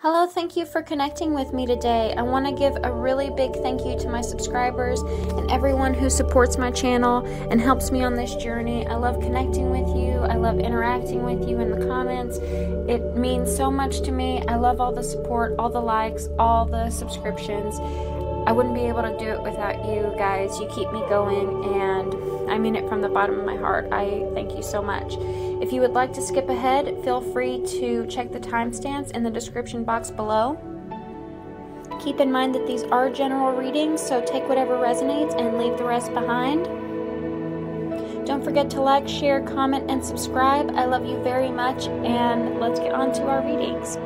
Hello, thank you for connecting with me today. I want to give a really big thank you to my subscribers and everyone who supports my channel and helps me on this journey. I love connecting with you. I love interacting with you in the comments. It means so much to me. I love all the support, all the likes, all the subscriptions. I wouldn't be able to do it without you guys. You keep me going, and I mean it from the bottom of my heart. I thank you so much. If you would like to skip ahead, feel free to check the timestamps in the description box below. Keep in mind that these are general readings, so take whatever resonates and leave the rest behind. Don't forget to like, share, comment, and subscribe. I love you very much, and let's get on to our readings.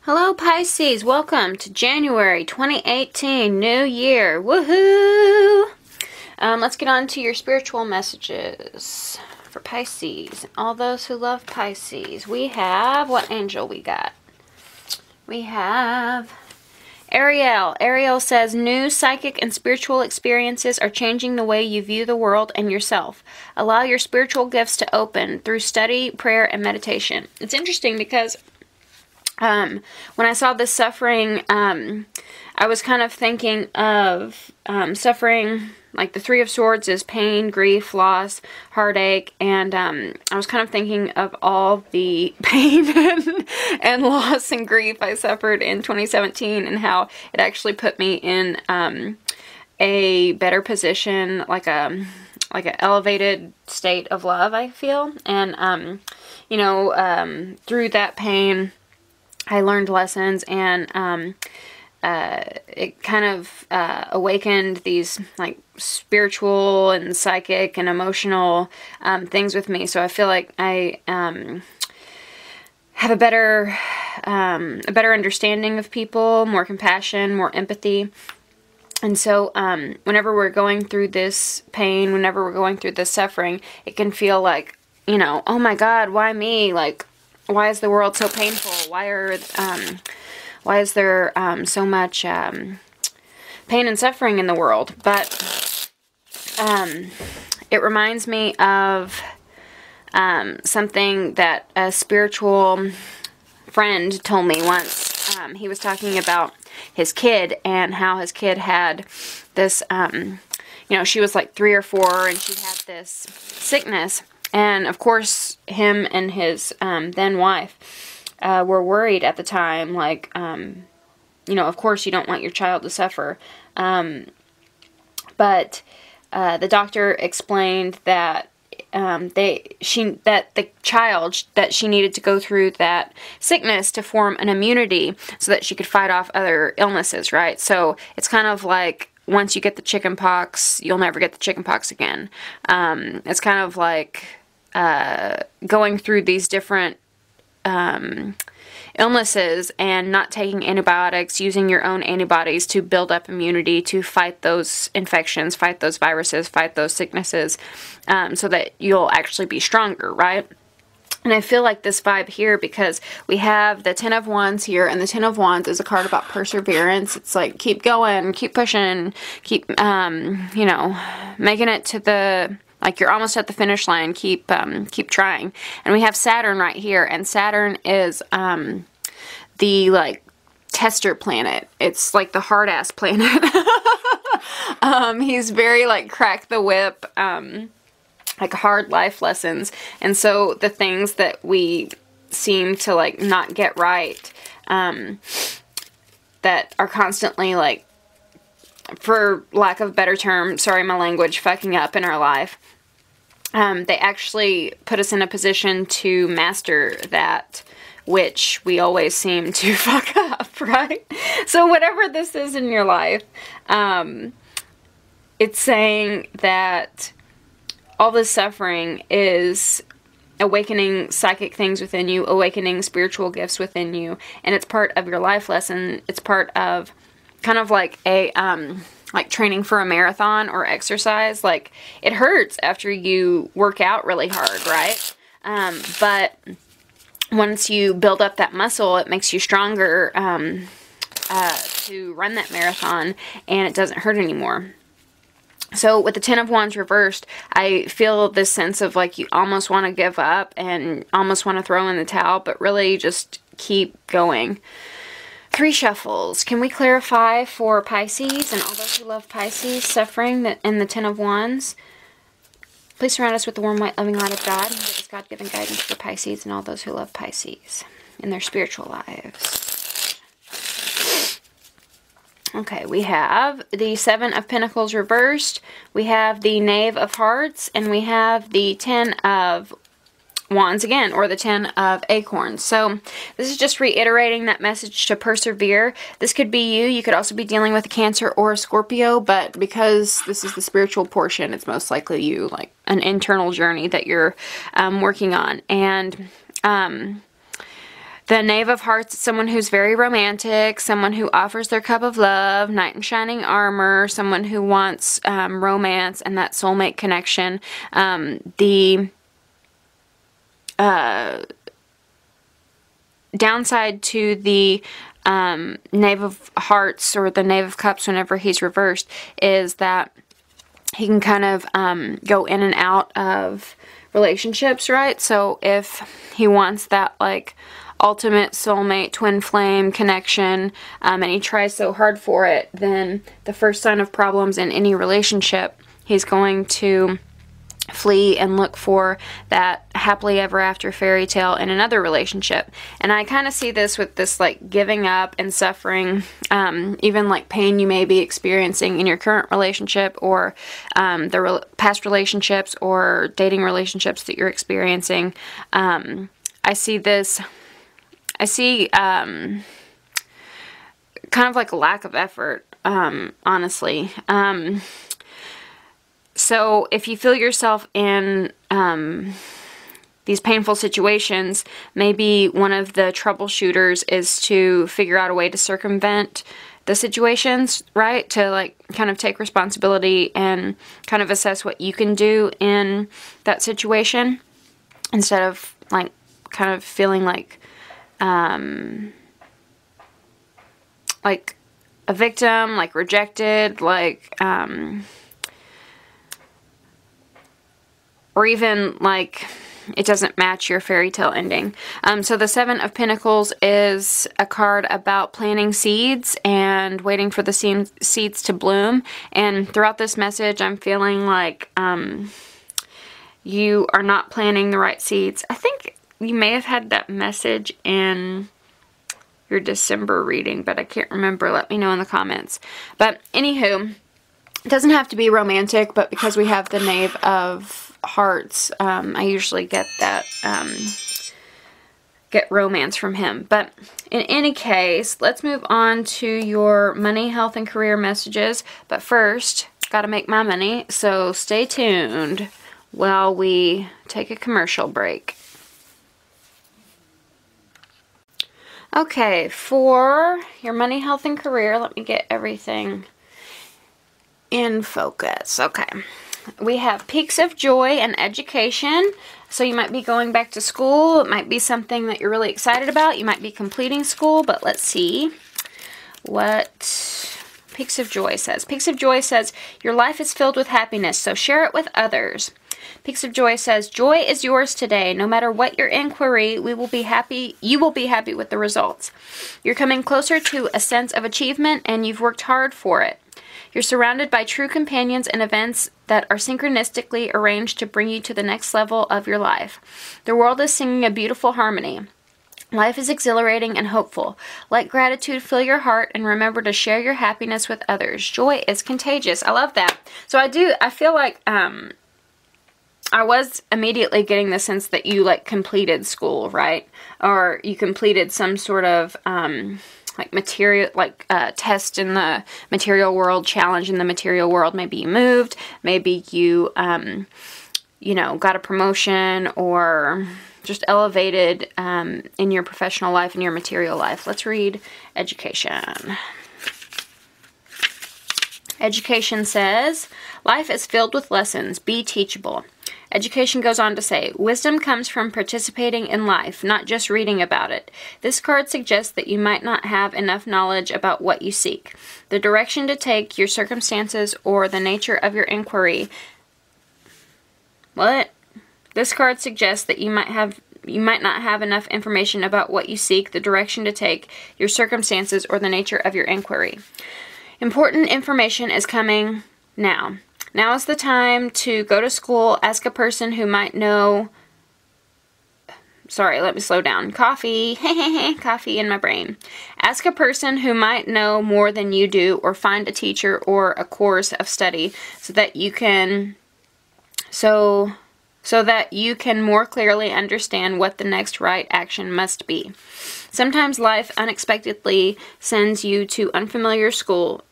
Hello Pisces, welcome to January 2018, New Year, woohoo! Let's get on to your spiritual messages for Pisces, all those who love Pisces. We have, what angel we got? We have Ariel. Ariel says, new psychic and spiritual experiences are changing the way you view the world and yourself. Allow your spiritual gifts to open through study, prayer, and meditation. It's interesting because when I saw this suffering, I was kind of thinking of suffering, like the Three of Swords is pain, grief, loss, heartache, and I was kind of thinking of all the pain and loss and grief I suffered in 2017 and how it actually put me in a better position, like an elevated state of love, I feel. And, through that pain, I learned lessons, and it kind of awakened these like spiritual and psychic and emotional things with me. So I feel like I have a better understanding of people, more compassion, more empathy. And so whenever we're going through this pain, whenever we're going through this suffering, it can feel like, oh my God, why me? Like, why is the world so painful? Why is there so much pain and suffering in the world? But it reminds me of something that a spiritual friend told me once. He was talking about his kid and how his kid had this, she was like 3 or 4 and she had this sickness. And of course, him and his then wife were worried at the time, like, of course you don't want your child to suffer. But the doctor explained that that the child, that she needed to go through that sickness to form an immunity so that she could fight off other illnesses, right? So it's kind of like, once you get the chicken pox, you'll never get the chicken pox again. It's kind of like going through these different illnesses and not taking antibiotics, using your own antibodies to build up immunity to fight those infections, fight those viruses, fight those sicknesses, so that you'll actually be stronger, right? And I feel like this vibe here, because we have the Ten of Wands here, and the Ten of Wands is a card about perseverance. It's like, keep going, keep pushing, keep, making it to the, like, you're almost at the finish line, keep trying. And we have Saturn right here, and Saturn is, the, like, tester planet. It's like the hard-ass planet. He's very, like, crack the whip, like hard life lessons. And so the things that we seem to like not get right, that are constantly like, for lack of a better term, sorry my language, fucking up in our life, they actually put us in a position to master that which we always seem to fuck up, right? So whatever this is in your life, it's saying that all this suffering is awakening psychic things within you, awakening spiritual gifts within you, and it's part of your life lesson. It's part of kind of like a, like training for a marathon or exercise. Like, it hurts after you work out really hard, right? But once you build up that muscle, it makes you stronger, to run that marathon, and it doesn't hurt anymore. So with the Ten of Wands reversed, I feel this sense of like you almost want to give up and almost want to throw in the towel, but really just keep going. 3 shuffles. Can we clarify for Pisces and all those who love Pisces suffering in the Ten of Wands? Please surround us with the warm, white, loving light of God, and give us God-given guidance for Pisces and all those who love Pisces in their spiritual lives. Okay, we have the Seven of Pentacles reversed, we have the Knave of Hearts, and we have the Ten of Wands again, or the Ten of Acorns. So this is just reiterating that message to persevere. This could be you. You could also be dealing with a Cancer or a Scorpio, but because this is the spiritual portion, it's most likely you, like an internal journey that you're working on. And the Knave of Hearts is someone who's very romantic, someone who offers their cup of love, knight in shining armor, someone who wants romance and that soulmate connection. The downside to the Knave of Hearts or the Knave of Cups whenever he's reversed is that he can kind of go in and out of relationships, right? So if he wants that like ultimate soulmate twin flame connection and he tries so hard for it, then the first sign of problems in any relationship, he's going to flee and look for that happily ever after fairy tale in another relationship. And I kind of see this with this like giving up and suffering, even like pain you may be experiencing in your current relationship or past relationships or dating relationships that you're experiencing. I see this, kind of like a lack of effort, honestly. So if you feel yourself in these painful situations, maybe one of the troubleshooters is to figure out a way to circumvent the situations, right? To like kind of take responsibility and kind of assess what you can do in that situation instead of like kind of feeling like a victim, like rejected, like or even like it doesn't match your fairy tale ending. So the Seven of Pentacles is a card about planting seeds and waiting for the seeds to bloom. And throughout this message, I'm feeling like you are not planting the right seeds. I think you may have had that message in your December reading, but I can't remember. Let me know in the comments. But anywho, it doesn't have to be romantic, but because we have the Knave of Hearts, I usually get that, get romance from him. But in any case, let's move on to your money, health, and career messages. But first, gotta make my money, so stay tuned while we take a commercial break. Okay, for your money, health, and career, let me get everything in focus. Okay. We have peaks of joy and education. So you might be going back to school. It might be something that you're really excited about. You might be completing school, but let's see what peaks of joy says. Peaks of joy says, your life is filled with happiness, so share it with others. Peaks of joy says, joy is yours today. No matter what your inquiry, we will be happy. You will be happy with the results. You're coming closer to a sense of achievement, and you've worked hard for it. You're surrounded by true companions and events that are synchronistically arranged to bring you to the next level of your life. The world is singing a beautiful harmony. Life is exhilarating and hopeful. Let gratitude fill your heart and remember to share your happiness with others. Joy is contagious. I love that. So I feel like I was immediately getting the sense that you like completed school, right? Or you completed some sort of like material, like test in the material world, challenge in the material world. Maybe you moved, maybe you you know, got a promotion or just elevated in your professional life and your material life. Let's read education. Education says, life is filled with lessons. Be teachable. Education goes on to say, wisdom comes from participating in life, not just reading about it. This card suggests that you might not have enough knowledge about what you seek. The direction to take, your circumstances, or the nature of your inquiry. What? This card suggests that you might not have enough information about what you seek, the direction to take, your circumstances, or the nature of your inquiry. Important information is coming now. Now is the time to go to school, ask a person who might know... Sorry, let me slow down. Coffee. Coffee in my brain. Ask a person who might know more than you do, or find a teacher or a course of study so that you can more clearly understand what the next right action must be. Sometimes life unexpectedly sends you to an unfamiliar school,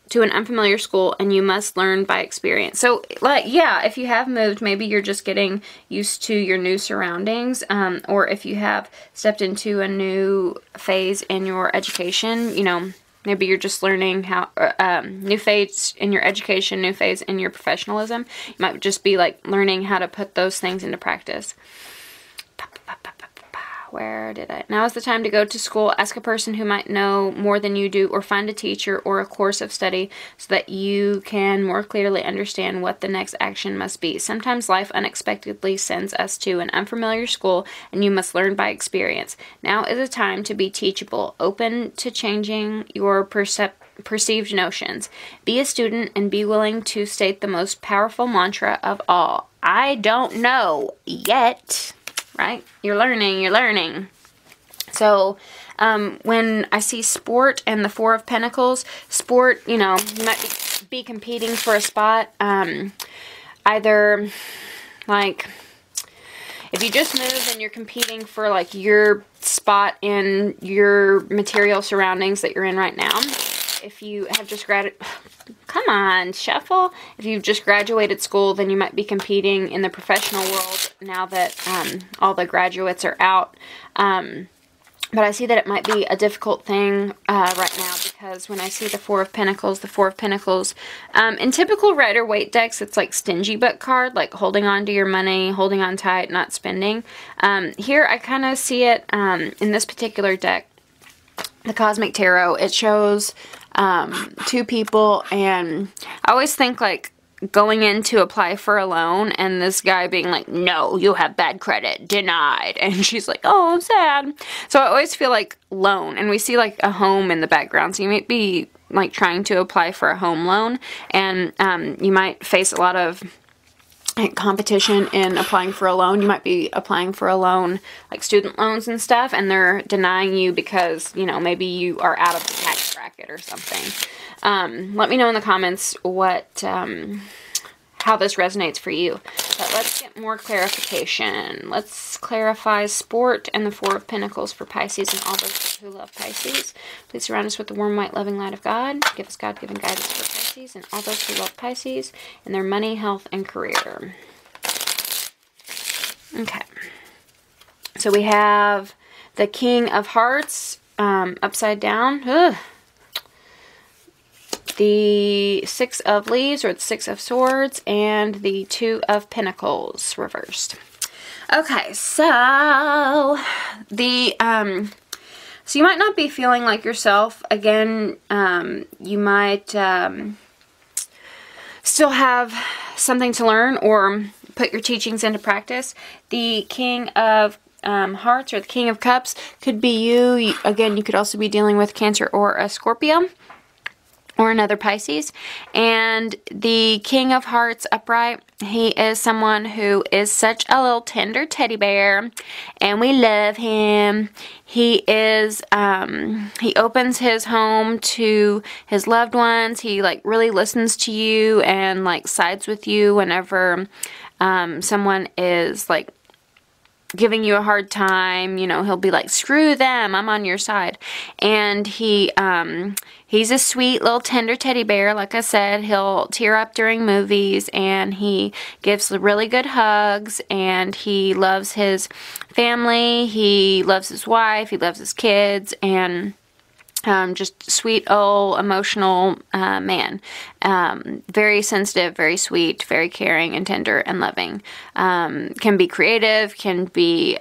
and you must learn by experience. So, like, yeah, if you have moved, maybe you're just getting used to your new surroundings, or if you have stepped into a new phase in your education, you know, maybe you're just learning how, new phase in your education, new phase in your professionalism. You might just be like learning how to put those things into practice. Where did I? Now is the time to go to school, ask a person who might know more than you do, or find a teacher or a course of study so that you can more clearly understand what the next action must be. Sometimes life unexpectedly sends us to an unfamiliar school, and you must learn by experience. Now is the time to be teachable, open to changing your perceived notions. Be a student and be willing to state the most powerful mantra of all. I don't know yet. Right? You're learning. So, when I see sport and the Four of Pentacles, sport, you know, you might be competing for a spot, either, like, if you just moved and you're competing for, like, your spot in your material surroundings that you're in right now. If you have just come on, shuffle. If you've just graduated school, then you might be competing in the professional world now that all the graduates are out. But I see that it might be a difficult thing right now, because when I see the Four of Pentacles, in typical Rider-Waite decks, it's like stingy but card, like holding on to your money, holding on tight, not spending. Here, I kind of see it in this particular deck, the Cosmic Tarot. It shows two people, and I always think like going in to apply for a loan and this guy being like, no, you have bad credit, denied, and she's like, oh, I'm sad. So I always feel like loan, and we see like a home in the background, so you might be like trying to apply for a home loan, and you might face a lot of competition in applying for a loan. You might be applying for a loan, like student loans and stuff, and they're denying you because, you know, maybe you are out of the tax bracket or something. Let me know in the comments what, how this resonates for you. But let's get more clarification. Let's clarify sport and the Four of Pentacles for Pisces and all those who love Pisces. Please surround us with the warm, white, loving light of God. Give us God-given guidance for Pisces and all those who love Pisces in their money, health, and career. Okay. So we have the King of Hearts upside down. Ugh. The Six of Leaves, or the Six of Swords, and the Two of Pentacles reversed. Okay, so the so you might not be feeling like yourself. Again, you might still have something to learn or put your teachings into practice. The King of Hearts, or the King of Cups, could be you. Again, you could also be dealing with Cancer or a Scorpio, or another Pisces. And the King of Hearts upright, he is someone who is such a little tender teddy bear, and we love him. He is, he opens his home to his loved ones. He, like, really listens to you and, like, sides with you whenever someone is, like, giving you a hard time. You know, he'll be like, screw them, I'm on your side. And he's a sweet little tender teddy bear. Like I said, he'll tear up during movies, and he gives really good hugs, and he loves his family, he loves his wife, he loves his kids, and just sweet, old, emotional man. Very sensitive, very sweet, very caring and tender and loving. Can be creative, can be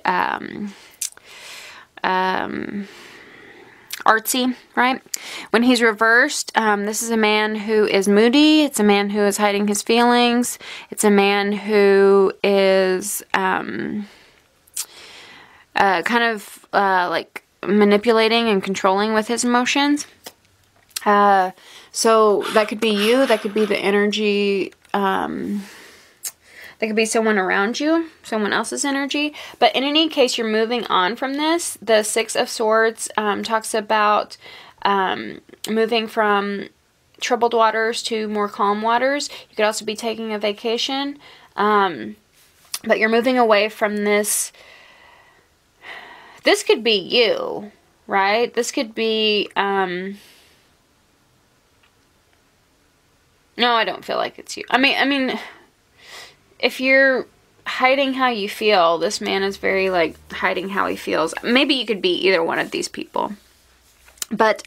artsy, right? When he's reversed, this is a man who is moody. It's a man who is hiding his feelings. It's a man who is kind of like manipulating and controlling with his emotions. So that could be you. That could be the energy. That could be someone around you, someone else's energy. But in any case, you're moving on from this. The Six of Swords talks about moving from troubled waters to more calm waters. You could also be taking a vacation. But you're moving away from this. This could be you, right? This could be... no, I don't feel like it's you. I mean... If you're hiding how you feel, this man is very, like, hiding how he feels. Maybe you could be either one of these people. But,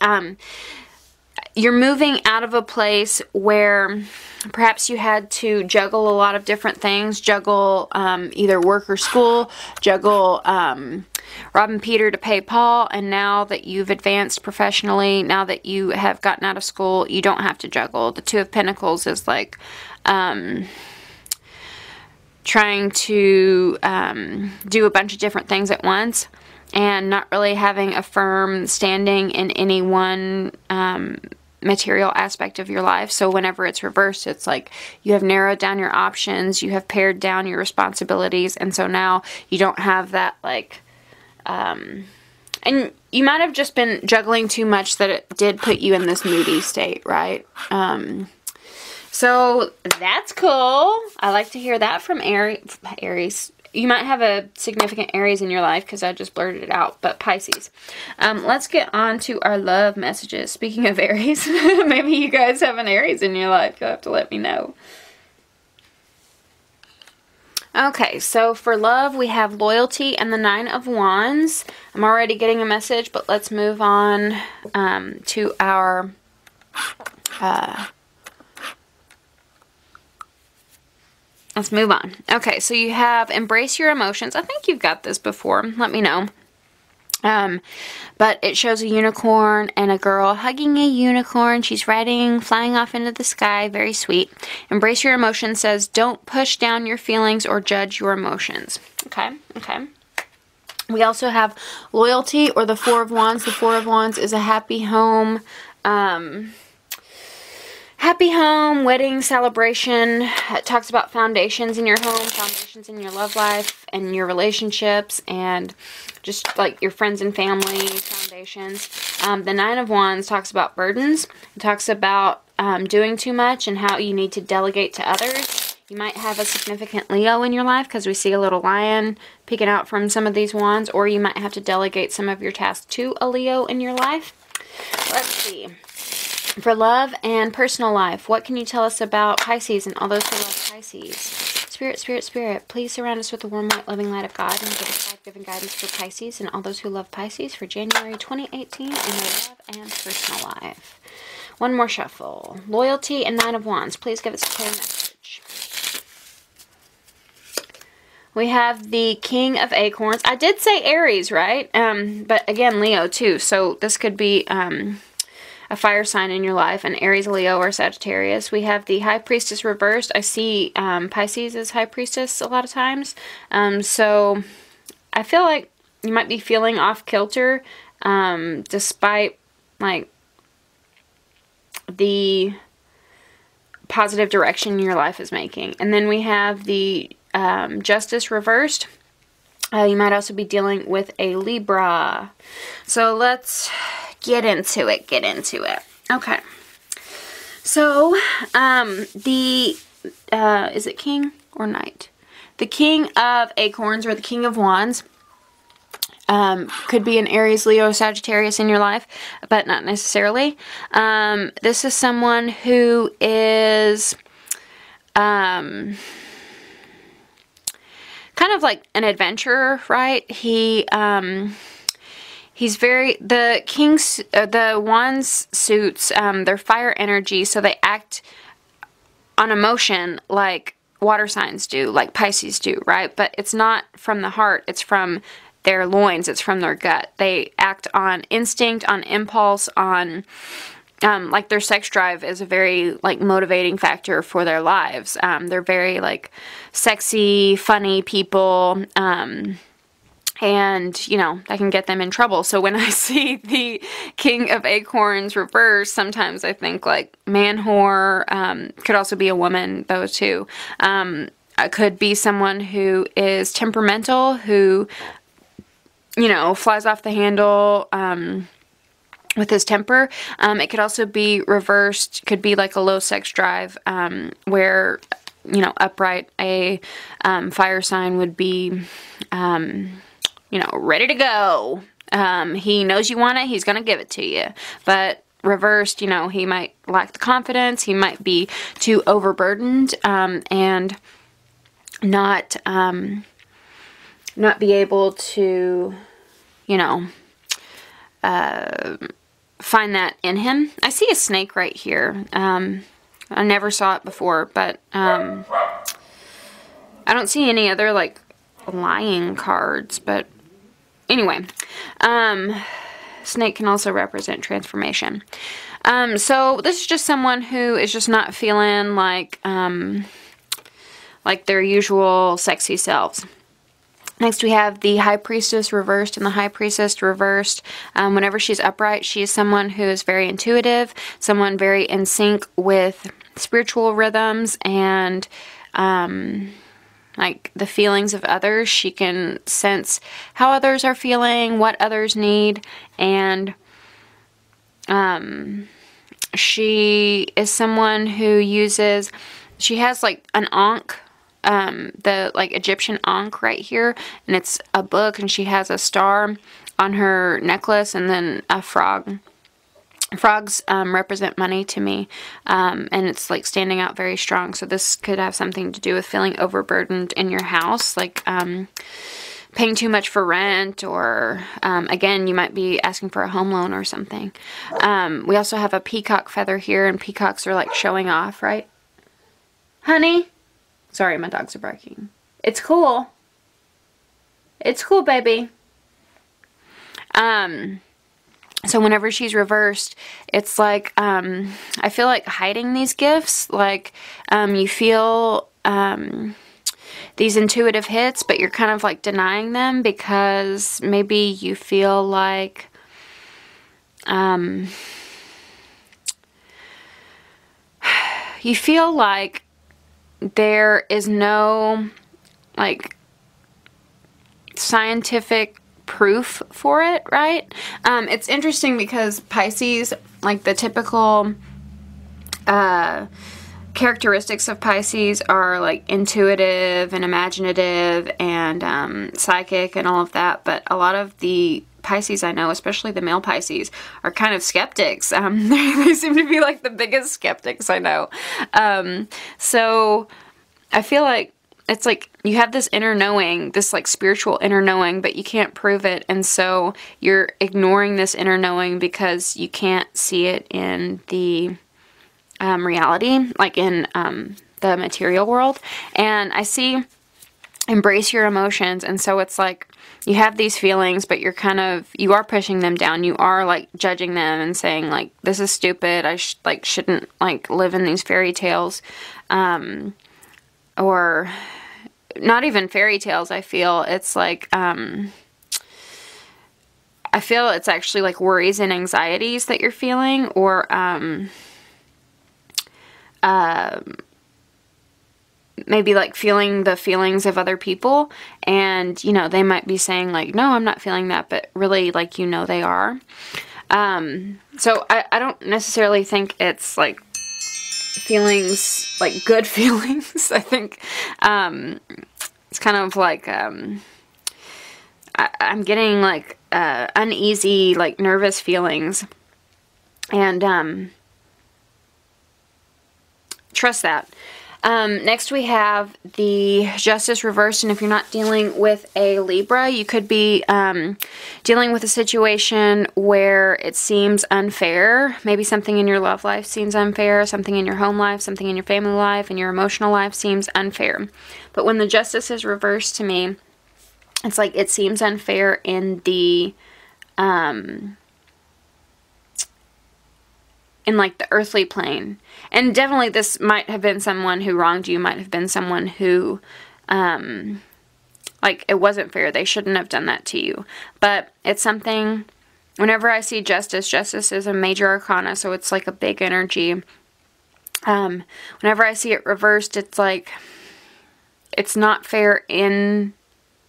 you're moving out of a place where perhaps you had to juggle a lot of different things. Juggle, either work or school. Juggle, robbing Peter to pay Paul. And now that you've advanced professionally, now that you have gotten out of school, you don't have to juggle. The Two of Pentacles is like, trying to do a bunch of different things at once and not really having a firm standing in any one material aspect of your life. So whenever it's reversed, it's like you have narrowed down your options, you have pared down your responsibilities, and so now you don't have that, like, and you might have just been juggling too much that it did put you in this moody state, right? So that's cool. I like to hear that from Aries. You might have a significant Aries in your life because I just blurted it out, but Pisces. Let's get on to our love messages. Speaking of Aries, maybe you guys have an Aries in your life. You'll have to let me know. Okay, so for love, we have loyalty and the Nine of Wands. I'm already getting a message, but let's move on to our... Let's move on. Okay, so you have embrace your emotions. I think you've got this before. Let me know. But it shows a unicorn and a girl hugging a unicorn. She's flying off into the sky. Very sweet. Embrace your emotions says don't push down your feelings or judge your emotions. Okay, okay. We also have loyalty or the Four of Wands. The Four of Wands is a happy home. Happy home, wedding, celebration. It talks about foundations in your home, foundations in your love life and your relationships, and just like your friends and family foundations. The Nine of Wands talks about burdens. It talks about doing too much and how you need to delegate to others. You might have a significant Leo in your life because we see a little lion peeking out from some of these wands, or you might have to delegate some of your tasks to a Leo in your life. Let's see. For love and personal life, what can you tell us about Pisces and all those who love Pisces? Spirit, Spirit, Spirit, please surround us with the warm, white, loving light of God and give us life-giving guidance for Pisces and all those who love Pisces for January 2018 in their love and personal life. One more shuffle. Loyalty and Nine of Wands, please give us a clear message. We have the King of Acorns. I did say Aries, right? But again, Leo too, so this could be... a fire sign in your life, an Aries, Leo, or Sagittarius. We have the High Priestess reversed. I see Pisces as High Priestess a lot of times. So I feel like you might be feeling off kilter despite like the positive direction your life is making. And then we have the Justice reversed. You might also be dealing with a Libra. So let's get into it. Okay. So, is it King or Knight? the King of Acorns or the King of Wands could be an Aries, Leo, Sagittarius in your life, but not necessarily. This is someone who is kind of like an adventurer, right? He's very, the Wands suits, they're fire energy, so they act on emotion like water signs do, like Pisces do, right? But it's not from the heart, it's from their loins, it's from their gut. They act on instinct, on impulse, on, like their sex drive is a very, like, motivating factor for their lives. They're very, like, sexy, funny people, and, you know, that can get them in trouble. So when I see the King of Acorns reversed, sometimes I think, like, man whore, could also be a woman, though, too. It could be someone who is temperamental, who, you know, flies off the handle, with his temper. It could also be reversed, could be like a low sex drive, where, you know, upright, a fire sign would be, you know, ready to go. He knows you want it, he's gonna give it to you. But reversed, you know, he might lack the confidence, he might be too overburdened, and not be able to, you know, find that in him. I see a snake right here. I never saw it before, but I don't see any other, like, lying cards, but anyway, snake can also represent transformation. So this is just someone who is just not feeling like their usual sexy selves. Next we have the High Priestess reversed, and the High Priestess reversed, whenever she's upright, she is someone who is very intuitive, someone very in sync with spiritual rhythms and, like, the feelings of others. She can sense how others are feeling, what others need, and she is someone who uses, she has, like, an ankh, the, like, Egyptian ankh right here, and it's a book, and she has a star on her necklace, and then a frog. Frogs represent money to me, and it's, like, standing out very strong, so this could have something to do with feeling overburdened in your house, like, paying too much for rent, or, again, you might be asking for a home loan or something. We also have a peacock feather here, and peacocks are, like, showing off, right? Honey? Sorry, my dogs are barking. It's cool. It's cool, baby. So whenever she's reversed, it's like, I feel like hiding these gifts. Like, you feel, these intuitive hits, but you're kind of, like, denying them because maybe you feel like, there is no, like, scientific proof for it, right? It's interesting because Pisces, like, the typical characteristics of Pisces are, like, intuitive and imaginative and psychic and all of that, but a lot of the Pisces I know, especially the male Pisces, are kind of skeptics. They seem to be, like, the biggest skeptics I know. So I feel like it's like you have this inner knowing, this, like, spiritual inner knowing, but you can't prove it, and so you're ignoring this inner knowing because you can't see it in the reality, like in the material world. And I see embrace your emotions, and so it's like you have these feelings, but you're kind of, you are pushing them down, you are, like, judging them and saying, like, this is stupid, I shouldn't, like, live in these fairy tales, or not even fairy tales. I feel it's like, I feel it's actually, like, worries and anxieties that you're feeling, or, maybe, like, feeling the feelings of other people, and, you know, they might be saying, like, no, I'm not feeling that, but really, like, you know they are. So I don't necessarily think it's, like, feelings, like, good feelings. I think, It's kind of like, I'm getting like uneasy, like nervous feelings. And trust that. Next we have the Justice reversed, and if you're not dealing with a Libra, you could be dealing with a situation where it seems unfair. Maybe something in your love life seems unfair, something in your home life, something in your family life, and your emotional life seems unfair. But when the Justice is reversed to me, it's like it seems unfair in the in like the earthly plane. And definitely this might have been someone who wronged you, might have been someone who, like, it wasn't fair. They shouldn't have done that to you. But it's something, whenever I see justice, justice is a major arcana, so it's like a big energy. Whenever I see it reversed, it's like, it's not fair in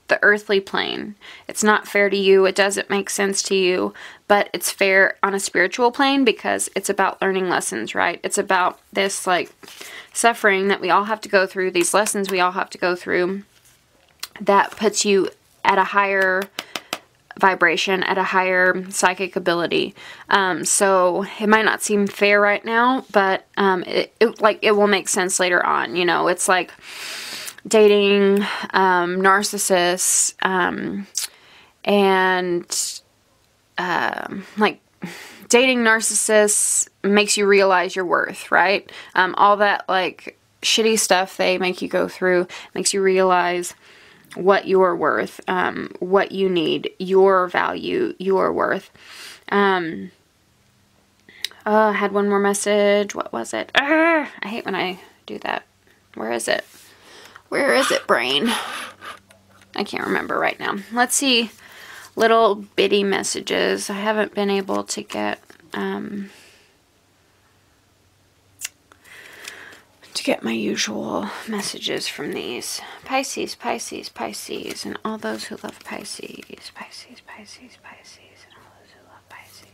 the earthly plane. It's not fair to you. It doesn't make sense to you, but it's fair on a spiritual plane because it's about learning lessons, right? It's about this like suffering that we all have to go through, these lessons we all have to go through that puts you at a higher vibration, at a higher psychic ability. So it might not seem fair right now, but it will make sense later on. You know, it's like dating narcissists, and like dating narcissists makes you realize your worth, right? All that like shitty stuff they make you go through makes you realize what you're worth, what you need, your value, your worth. I had one more message. What was it? I hate when I do that. Where is it? Where is it, brain? I can't remember right now. Let's see. Little bitty messages. I haven't been able to get my usual messages from these. Pisces, Pisces, Pisces, and all those who love Pisces. Pisces, Pisces, Pisces, and all those who love Pisces.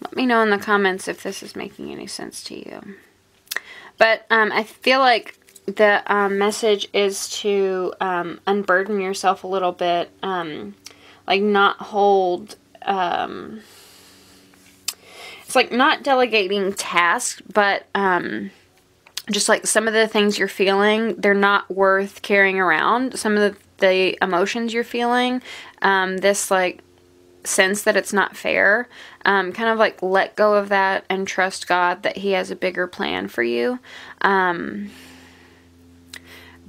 Let me know in the comments if this is making any sense to you. But I feel like the message is to unburden yourself a little bit, like not hold, it's like not delegating tasks, but just like some of the things you're feeling, they're not worth carrying around. Some of the emotions you're feeling, this like sense that it's not fair, kind of like let go of that and trust God that He has a bigger plan for you.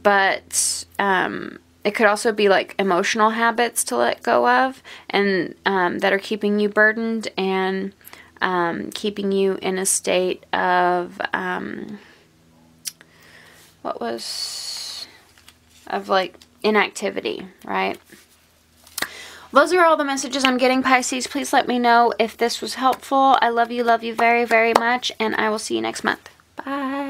But it could also be like emotional habits to let go of, and that are keeping you burdened and keeping you in a state of like inactivity, right? Those are all the messages I'm getting, Pisces. Please let me know if this was helpful. I love you very, very much, and I will see you next month. Bye.